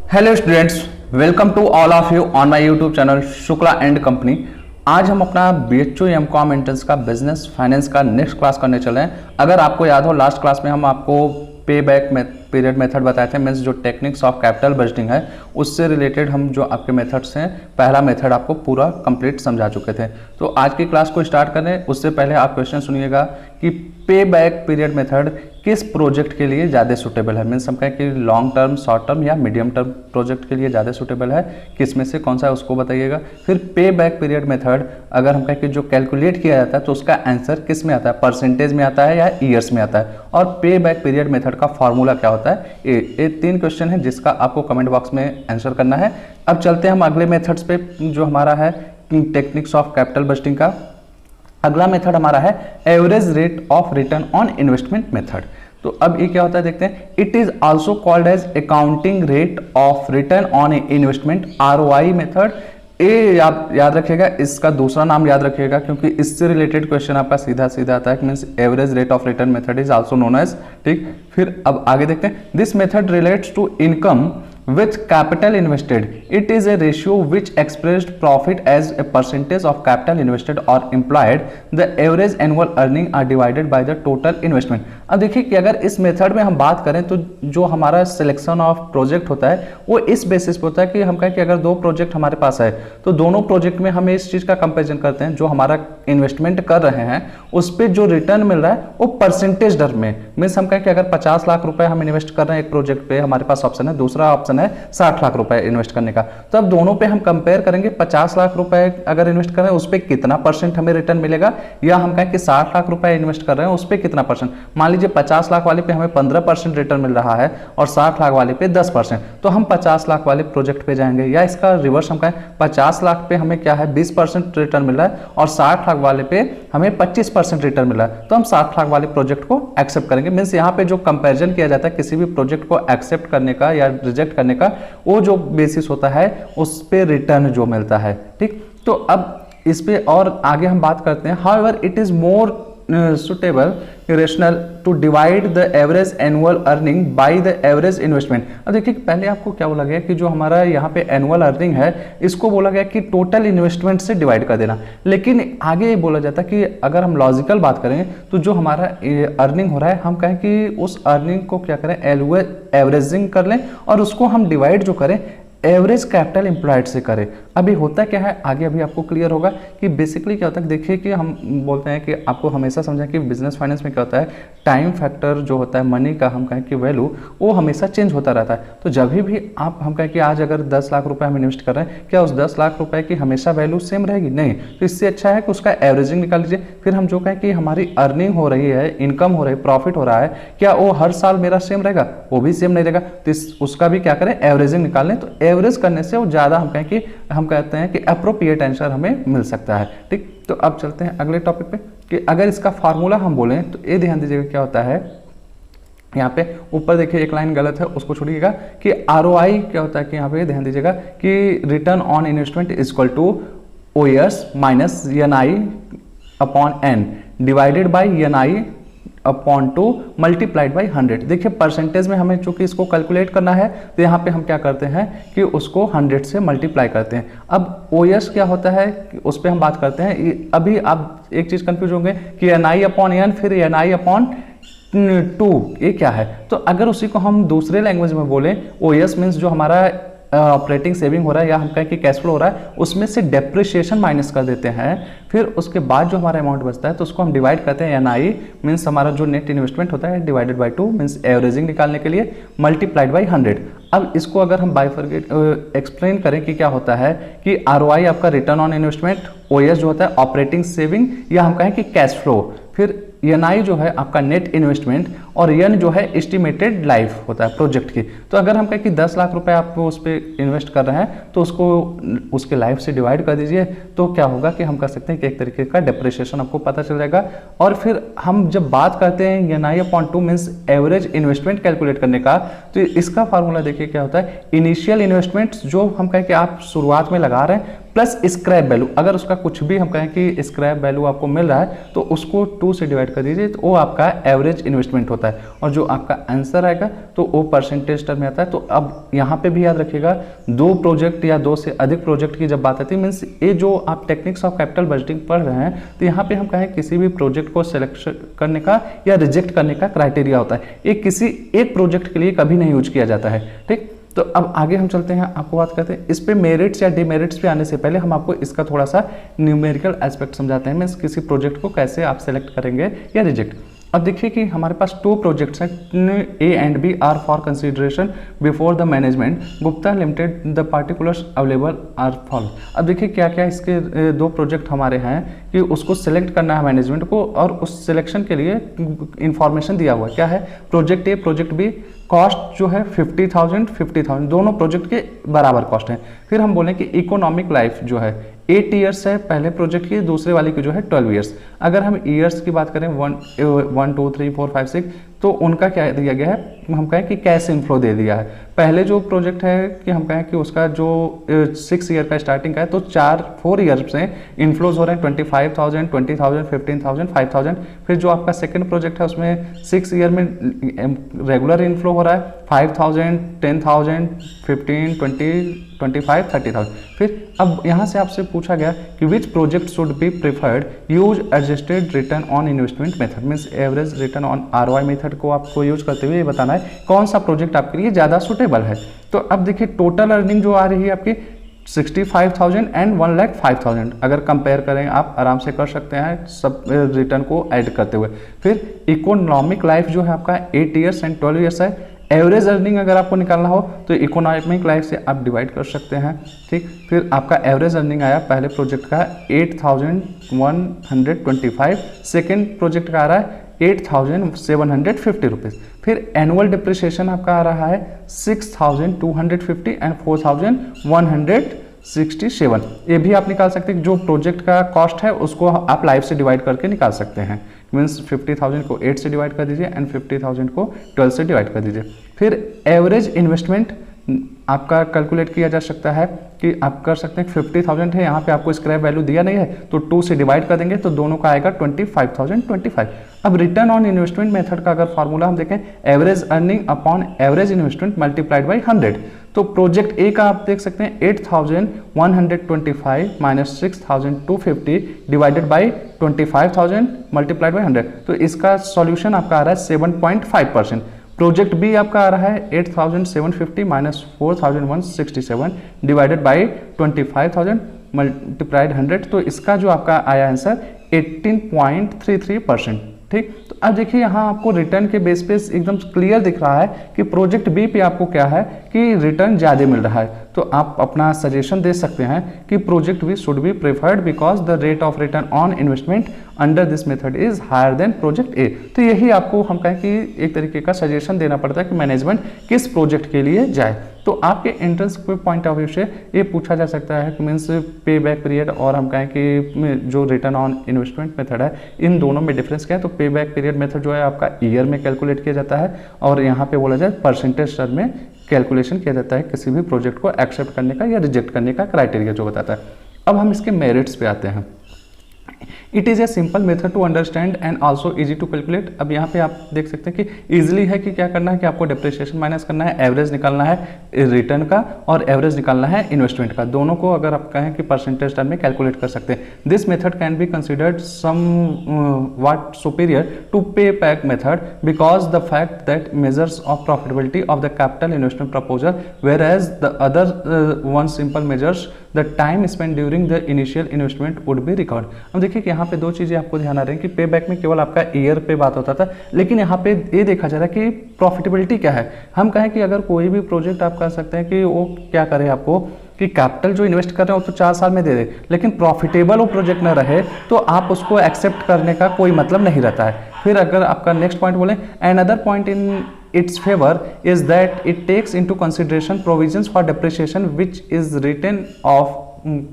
Hello students, welcome to all of you on my YouTube channel Shukla and company. आज हम अपना BHU MCom entrance का business finance का next class करने चले हैं। अगर आपको याद हो, लास्ट क्लास में हम आपको पे बैक पीरियड मेथड बताए थे, मीन्स जो टेक्निक्स ऑफ कैपिटल बजटिंग है उससे रिलेटेड हम जो आपके मेथड्स हैं, पहला मेथड आपको पूरा कंप्लीट समझा चुके थे। तो आज की क्लास को स्टार्ट करें उससे पहले आप क्वेश्चन सुनिएगा कि पे बैक पीरियड मेथड किस प्रोजेक्ट के लिए ज़्यादा सूटेबल है। मीन्स हम कहें कि लॉन्ग टर्म, शॉर्ट टर्म या मीडियम टर्म प्रोजेक्ट के लिए ज़्यादा सूटेबल है, किस में से कौन सा है उसको बताइएगा। फिर पे बैक पीरियड मेथड अगर हम कहें कि जो कैलकुलेट किया जाता है तो उसका आंसर किस में आता है, परसेंटेज में आता है या ईयर्स में आता है, और पे बैक पीरियड मेथड का फॉर्मूला क्या होता है। ये तीन क्वेश्चन है जिसका आपको कमेंट बॉक्स में आंसर करना है। अब चलते हैं हम अगले मेथड्स पे, जो हमारा है टेक्निक्स ऑफ कैपिटल बजटिंग का। अगला मेथड हमारा है average rate of return on investment method. तो अब ये क्या होता है देखते हैं। It is also called as accounting rate of return on investment, ROI method. ये आप याद रखिएगा, इसका दूसरा नाम याद रखिएगा क्योंकि इससे रिलेटेड क्वेश्चन आपका सीधा सीधा आता है। Means average rate of return method is also known as, ठीक। फिर अब आगे देखते हैं। This method relates to income with capital invested. It is a ratio which expressed profit as a percentage of capital invested or employed. The average annual earning are divided by the total investment. अब देखिए कि अगर इस method में हम बात करें तो जो हमारा सिलेक्शन ऑफ प्रोजेक्ट होता है वो इस बेसिस पे होता है कि हम कहें कि अगर दो प्रोजेक्ट हमारे पास है तो दोनों प्रोजेक्ट में हम इस चीज़ का कंपेरिजन करते हैं, जो हमारा इन्वेस्टमेंट कर रहे हैं उस पर जो रिटर्न मिल रहा है वो परसेंटेज दर में। मीन्स हम कहें कि अगर 50 लाख रुपए हम इन्वेस्ट कर रहे हैं एक प्रोजेक्ट पे, हमारे पास ऑप्शन है, दूसरा ऑप्शन है 60 लाख रुपए इन्वेस्ट करने का, तो अब दोनों पे हम कंपेयर करेंगे। 50 लाख रुपए अगर इन्वेस्ट कर रहे हैं उस पर कितना परसेंट हमें रिटर्न मिलेगा, या हम कहें कि 60 लाख रुपए इन्वेस्ट कर रहे हैं उस पर कितना परसेंट। मान लीजिए 50 लाख वाले पे हमें 15% रिटर्न मिल रहा है और 60 लाख वाले पे 10%, तो हम 50 लाख वाले प्रोजेक्ट पे जाएंगे। या इसका रिवर्स हम कहें 50 लाख पे हमें क्या है 20% रिटर्न मिल रहा है और 60 लाख वाले पे हमें 25% रिटर्न मिल रहा है, तो हम 60 लाख वाले प्रोजेक्ट को एक्सेप्ट करेंगे। मीन्स यहाँ पे जो कंपेरिजन किया जाता है किसी भी प्रोजेक्ट को एक्सेप्ट करने का या रिजेक्ट करने का, वो जो बेसिस होता है उस पे रिटर्न जो मिलता है, ठीक। तो अब इस पे और आगे हम बात करते हैं। However it is more suitable rational to divide the average annual earning by the average investment। अब देखिए पहले आपको क्या बोला गया कि जो हमारा यहाँ पे एनुअल अर्निंग है इसको बोला गया कि टोटल इन्वेस्टमेंट से डिवाइड कर देना, लेकिन आगे बोला जाता है कि अगर हम लॉजिकल बात करें तो जो हमारा अर्निंग हो रहा है हम कहें कि उस अर्निंग को क्या करें एवरेजिंग कर लें और उसको हम डिवाइड जो करें एवरेज कैपिटल एम्प्लॉयड से करें। अभी होता क्या है आगे अभी आपको क्लियर होगा कि बेसिकली क्या होता है। देखिए कि हम बोलते हैं कि आपको हमेशा समझें कि बिजनेस फाइनेंस में क्या होता है, टाइम फैक्टर जो होता है मनी का, हम कहें कि वैल्यू वो हमेशा चेंज होता रहता है। तो जब भी आप हम कहें कि आज अगर 10 लाख रुपए हम इन्वेस्ट कर रहे हैं, क्या उस 10 लाख रुपए की हमेशा वैल्यू सेम रहेगी? नहीं। तो इससे अच्छा है कि उसका एवरेजिंग निकाल लीजिए। फिर हम जो कहें कि हमारी अर्निंग हो रही है, इनकम हो रही है, प्रॉफिट हो रहा है, क्या वो हर साल मेरा सेम रहेगा? वो भी सेम नहीं रहेगा। तो उसका भी क्या करें एवरेजिंग निकाल लें। तो एवरेज करने से वो ज़्यादा हम कहें कि हम कहते हैं कि अप्रोप्रिएट आंसर हमें मिल सकता है, ठीक। तो अब चलते हैं अगले टॉपिक पे कि अगर इसका फार्मूला हम बोलें तो ये ध्यान दीजिएगा क्या होता है। यहाँ पे ऊपर देखिए एक लाइन गलत है, उसको छोड़िएगा कि ROI क्या होता है कि यहाँ पे ध्यान दीजिएगा कि return on investment is equal to OS minus NI upon N divided by NI upon 2 multiplied by 100। देखिए परसेंटेज में हमें चूंकि इसको कैलकुलेट करना है तो यहाँ पे हम क्या करते हैं कि उसको 100 से मल्टीप्लाई करते हैं। अब OS क्या होता है उस पर हम बात करते हैं। अभी आप एक चीज़ कंफ्यूज होंगे कि NI अपॉन N फिर NI अपॉन 2 ये क्या है। तो अगर उसी को हम दूसरे लैंग्वेज में बोलें, OS मीन्स जो हमारा ऑपरेटिंग सेविंग हो रहा है या हम कहें कि कैश फ्लो हो रहा है उसमें से डेप्रिसिएशन माइनस कर देते हैं। फिर उसके बाद जो हमारा अमाउंट बचता है तो उसको हम डिवाइड करते हैं NI मीन्स हमारा जो नेट इन्वेस्टमेंट होता है डिवाइडेड बाय 2 मीन्स एवरेजिंग निकालने के लिए मल्टीप्लाइड बाय 100। अब इसको अगर हम बाइफरकेट एक्सप्लेन करें कि क्या होता है कि ROI आपका रिटर्न ऑन इन्वेस्टमेंट, OS जो होता है ऑपरेटिंग सेविंग या हम कहें कि कैश फ्लो, फिर NI जो है आपका नेट इन्वेस्टमेंट और N जो है एस्टिमेटेड लाइफ होता है प्रोजेक्ट की। तो अगर हम कहें कि 10 लाख रुपए आप उस पर इन्वेस्ट कर रहे हैं तो उसको उसके लाइफ से डिवाइड कर दीजिए, तो क्या होगा कि हम कह सकते हैं कि एक तरीके का डेप्रिसिएशन आपको पता चल जाएगा। और फिर हम जब बात करते हैं NI upon 2 means average investment calculate करने का, तो इसका फार्मूला देखिए क्या होता है। इनिशियल इन्वेस्टमेंट्स जो हम कहें कि आप शुरुआत में लगा रहे हैं प्लस स्क्रैप वैल्यू, अगर उसका कुछ भी हम कहें कि स्क्रैप वैल्यू आपको मिल रहा है तो उसको 2 से डिवाइड कर दीजिए, तो वो आपका एवरेज इन्वेस्टमेंट होता है और जो आपका आंसर आएगा तो वो परसेंटेज टर्म में आता है। तो अब यहाँ पे भी याद रखिएगा, 2 प्रोजेक्ट या 2 से अधिक प्रोजेक्ट की जब बात आती है, मीन्स ये जो आप टेक्निक्स ऑफ कैपिटल बजटिंग पढ़ रहे हैं तो यहाँ पे हम कहें किसी भी प्रोजेक्ट को सिलेक्ट करने का या रिजेक्ट करने का क्राइटेरिया होता है, ये किसी एक प्रोजेक्ट के लिए कभी नहीं यूज किया जाता है। ठीक, तो अब आगे हम चलते हैं, आपको बात करते हैं इस पे मेरिट्स या डिमेरिट्स पे आने से पहले हम आपको इसका थोड़ा सा न्यूमेरिकल एस्पेक्ट समझाते हैं, मीन्स किसी प्रोजेक्ट को कैसे आप सेलेक्ट करेंगे या रिजेक्ट। अब देखिए कि हमारे पास 2 प्रोजेक्ट्स हैं, A and B are for consideration before the management Gupta limited, the particulars available are follow. अब देखिए क्या क्या इसके 2 प्रोजेक्ट हमारे हैं कि उसको सिलेक्ट करना है मैनेजमेंट को, और उस सिलेक्शन के लिए इंफॉर्मेशन दिया हुआ है। क्या है, project A project B, cost जो है 50,000 दोनों प्रोजेक्ट के बराबर कॉस्ट है। फिर हम बोलें कि इकोनॉमिक लाइफ जो है 8 ईयर्स है पहले प्रोजेक्ट की, दूसरे वाले की जो है 12 ईयर्स। अगर हम ईयर्स की बात करें 1 2 3 4 5 6, तो उनका क्या दिया गया है, हम कहें कि कैश इनफ्लो दे दिया है। पहले जो प्रोजेक्ट है कि हम कहें कि उसका जो 6 ईयर का स्टार्टिंग का है, तो 4 ईयर से इनफ्लोज हो रहे हैं 25,000 20,000 15,000 5,000। फिर जो आपका सेकंड प्रोजेक्ट है उसमें 6 ईयर में रेगुलर इनफ्लो हो रहा है 5,000 10,000 15 20 25 30,000। फिर अब यहाँ से आपसे पूछा गया कि which project should be preferred, use adjusted return on investment method, means average return on ROI method को आपको यूज करते हुए ये बताना है कौन सा प्रोजेक्ट आपके लिए ज़्यादा सुटेबल है। तो अब देखिए टोटल अर्निंग जो आ रही है आपकी 65,000 एंड 1,05,000, अगर कंपेयर करें आप आराम से कर सकते हैं सब रिटर्न को ऐड करते हुए। फिर इकोनॉमिक लाइफ जो है आपका 8 ईयर्स एंड 12 ईयर्स है। एवरेज अर्निंग अगर आपको निकालना हो तो इकोनॉमिक लाइफ से आप डिवाइड कर सकते हैं। ठीक, फिर आपका एवरेज अर्निंग आया पहले प्रोजेक्ट का 8,125, सेकेंड प्रोजेक्ट का आ रहा है 8,750 रुपीज़। फिर एनुअल डिप्रिसिएशन आपका आ रहा है 6,250 एंड 4,167। ये भी आप निकाल सकते हैं, जो प्रोजेक्ट का कॉस्ट है उसको आप लाइफ से डिवाइड करके निकाल सकते हैं। मीन्स 50,000 को 8 से डिवाइड कर दीजिए एंड 50,000 को 12 से डिवाइड कर दीजिए। फिर एवरेज इन्वेस्टमेंट आपका कैलकुलेट किया जा सकता है कि आप कर सकते हैं 50,000 है, यहाँ पे आपको स्क्रैप वैल्यू दिया नहीं है तो 2 से डिवाइड कर देंगे तो दोनों का आएगा 25,025। अब रिटर्न ऑन इन्वेस्टमेंट मेथड का अगर फार्मूला हम देखें, average earning upon average investment multiplied by 100। तो प्रोजेक्ट ए का आप देख सकते हैं 8,125 minus 6,250 divided by 25,000 multiplied by 100। तो इसका सॉल्यूशन आपका आ रहा है 7.5%। प्रोजेक्ट बी आपका आ रहा है 8,750 माइनस 4,167 डिवाइडेड बाई 25,000 मल्टीप्लाइड 100। तो इसका जो आपका आया आंसर 18.33%। ठीक, तो अब देखिए यहाँ आपको रिटर्न के बेस पे एकदम क्लियर दिख रहा है कि प्रोजेक्ट बी पे आपको क्या है कि रिटर्न ज़्यादा मिल रहा है। तो आप अपना सजेशन दे सकते हैं कि project B should be preferred because the rate of return on investment under this method is higher than project A. तो यही आपको हम कहें कि एक तरीके का सजेशन देना पड़ता है कि मैनेजमेंट किस प्रोजेक्ट के लिए जाए। तो आपके एंट्रेंस के पॉइंट ऑफ व्यू से ये पूछा जा सकता है कि मीन्स पे बैक पीरियड और हम कहें कि जो रिटर्न ऑन इन्वेस्टमेंट मेथड है, इन दोनों में डिफरेंस क्या है। तो पे बैक पीरियड मेथड जो है आपका ईयर में कैलकुलेट किया जाता है और यहाँ पे बोला जाए परसेंटेज टर्म में कैलकुलेशन किया जाता है किसी भी प्रोजेक्ट को एक्सेप्ट करने का या रिजेक्ट करने का क्राइटेरिया जो बताता है। अब हम इसके मेरिट्स पे आते हैं। It is a simple method to understand and also easy to calculate. अब यहाँ पे आप देख सकते हैं कि ईजिली है कि क्या करना है कि आपको डिप्रिसिएशन माइनस करना है, एवरेज निकालना है रिटर्न का और एवरेज निकालना है इन्वेस्टमेंट का। दोनों को अगर आप कहें कि परसेंटेज टर्म में कैलकुलेट कर सकते हैं। This method can be considered somewhat superior to payback method because the fact that measures of profitability of the capital investment proposal whereas the other one simple measures the time spend during the initial investment would be record. अब देखिए कि यहाँ पे 2 चीज़ें आपको ध्यान आ रही हैं कि पे बैक में केवल आपका ईयर पे बात होता था, लेकिन यहाँ पे ये देखा जा रहा है कि प्रॉफिटेबिलिटी क्या है। हम कहें कि अगर कोई भी प्रोजेक्ट आप कर सकते हैं कि वो क्या करे आपको कि कैपिटल जो इन्वेस्ट कर रहे हो तो 4 साल में दे दे, लेकिन प्रॉफिटेबल वो प्रोजेक्ट ना रहे तो आप उसको एक्सेप्ट करने का कोई मतलब नहीं रहता है। फिर अगर आपका नेक्स्ट पॉइंट बोले, another point in its favor is that it takes into consideration provisions for depreciation which is written off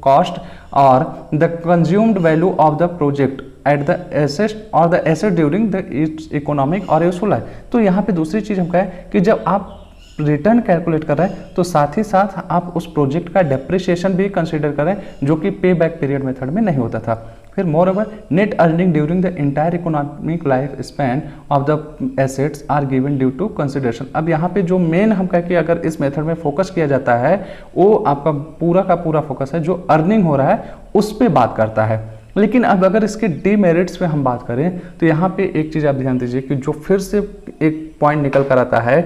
cost or the consumed value of the project at the asset or the asset during the its economic or useful life। तो यहाँ पे दूसरी चीज़ हम कहें कि जब आप return calculate कर रहे हैं तो साथ ही साथ आप उस प्रोजेक्ट का डेप्रिसिएशन भी कंसीडर करें, जो कि पे बैक पीरियड मेथड में नहीं होता था। फिर moreover net earning during the entire economic life span of the assets are given due to consideration. अब यहाँ पे जो मेन हम कह के अगर इस मेथड में फोकस किया जाता है वो आपका पूरा का पूरा फोकस है जो अर्निंग हो रहा है उस पर बात करता है। लेकिन अब अगर इसके डीमेरिट्स पे हम बात करें तो यहाँ पे एक चीज़ आप ध्यान दीजिए कि जो फिर से एक पॉइंट निकल कर आता है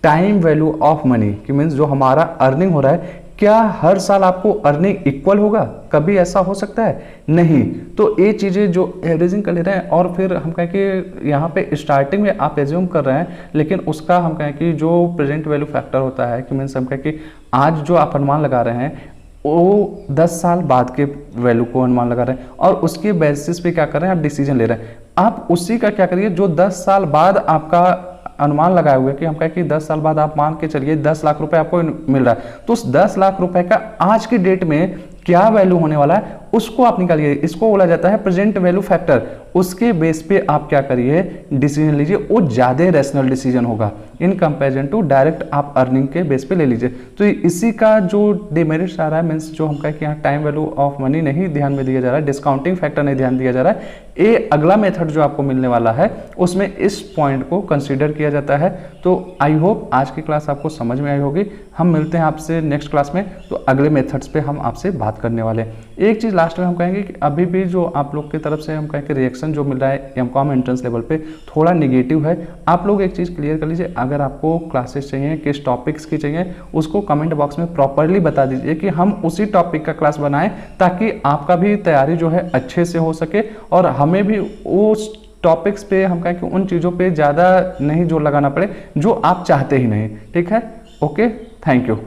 टाइम वैल्यू ऑफ मनी, कि मीन्स जो हमारा अर्निंग हो रहा है क्या हर साल आपको अर्निंग इक्वल होगा, कभी ऐसा हो सकता है नहीं। तो ये चीज़ें जो एवरेजिंग कर ले रहे हैं और फिर हम कहें कि यहाँ पे स्टार्टिंग में आप एज्यूम कर रहे हैं, लेकिन उसका हम कहें कि जो प्रेजेंट वैल्यू फैक्टर होता है कि मीन्स हम कहें कि आज जो आप अनुमान लगा रहे हैं वो 10 साल बाद के वैल्यू को अनुमान लगा रहे हैं और उसके बेसिस पे क्या कर रहे हैं आप डिसीजन ले रहे हैं। आप उसी का क्या करिए जो 10 साल बाद आपका अनुमान लगाए हुए कि हम कहें कि 10 साल बाद आप मान के चलिए 10 लाख रुपए आपको मिल रहा है, तो उस 10 लाख रुपए का आज की डेट में क्या वैल्यू होने वाला है उसको आप निकालिए। इसको बोला जाता है प्रेजेंट वैल्यू फैक्टर। उसके बेस पे आप क्या करिए डिसीजन लीजिए, वो ज़्यादा रैशनल डिसीजन होगा इन कंपैरिजन टू डायरेक्ट आप अर्निंग के बेस पे ले लीजिए। तो इसी का जो डिमेरिट्स आ रहा है मीन्स जो हम कहें कि यहाँ टाइम वैल्यू ऑफ मनी नहीं ध्यान में दिया जा रहा है, डिस्काउंटिंग फैक्टर नहीं ध्यान दिया जा रहा है, ये अगला मेथड जो आपको मिलने वाला है उसमें इस पॉइंट को कंसिडर किया जाता है। तो आई होप आज की क्लास आपको समझ में आई होगी। हम मिलते हैं आपसे नेक्स्ट क्लास में, तो अगले मेथड्स पे हम आपसे बात करने वाले हैं। एक चीज़ लास्ट में हम कहेंगे कि अभी भी जो आप लोग की तरफ से हम कहें कि रिएक्शन जो मिल रहा है एमकॉम एंट्रेंस लेवल पे थोड़ा निगेटिव है। आप लोग एक चीज़ क्लियर कर लीजिए, अगर आपको क्लासेस चाहिए किस टॉपिक्स की चाहिए उसको कमेंट बॉक्स में प्रॉपरली बता दीजिए कि हम उसी टॉपिक का क्लास बनाएं, ताकि आपका भी तैयारी जो है अच्छे से हो सके और हमें भी उस टॉपिक्स पे हम कहें कि उन चीज़ों पे ज़्यादा नहीं जोर लगाना पड़े जो आप चाहते ही नहीं। ठीक है, ओके, थैंक यू।